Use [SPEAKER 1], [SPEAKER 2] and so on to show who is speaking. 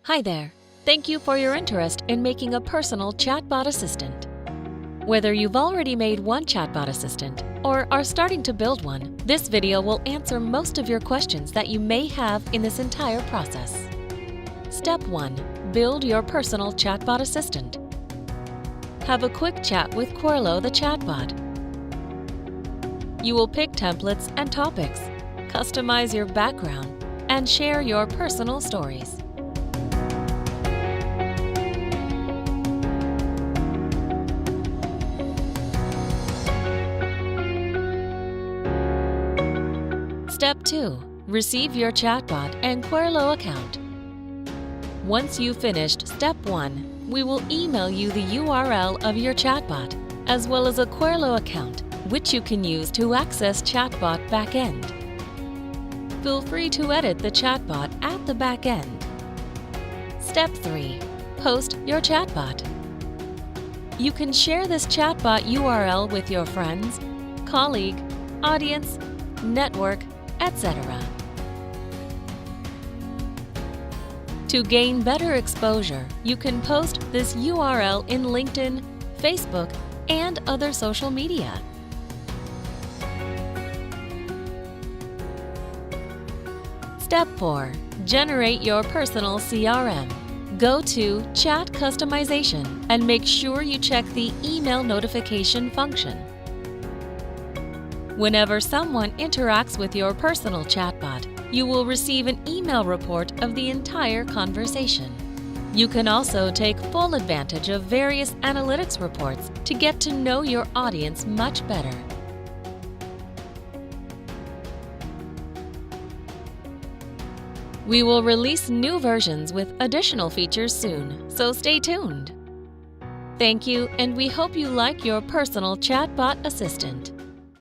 [SPEAKER 1] Hi there. Thank you for your interest in making a personal chatbot assistant. Whether you've already made one chatbot assistant or are starting to build one, this video will answer most of your questions that you may have in this entire process. Step 1. Build your personal chatbot assistant. Have a quick chat with Querlo the chatbot. You will pick templates and topics, customize your background, and share your personal stories. Step 2. Receive your chatbot and Querlo account. Once you've finished Step 1, we will email you the URL of your chatbot, as well as a Querlo account, which you can use to access chatbot backend. Feel free to edit the chatbot at the backend. Step 3. Host your chatbot. You can share this chatbot URL with your friends, colleague, audience, network, etc. To gain better exposure, you can post this URL in LinkedIn, Facebook, and other social media. Step 4. Generate your personal CRM. Go to Chat Customization and make sure you check the email notification function. Whenever someone interacts with your personal chatbot, you will receive an email report of the entire conversation. You can also take full advantage of various analytics reports to get to know your audience much better. We will release new versions with additional features soon, so stay tuned. Thank you, and we hope you like your personal chatbot assistant.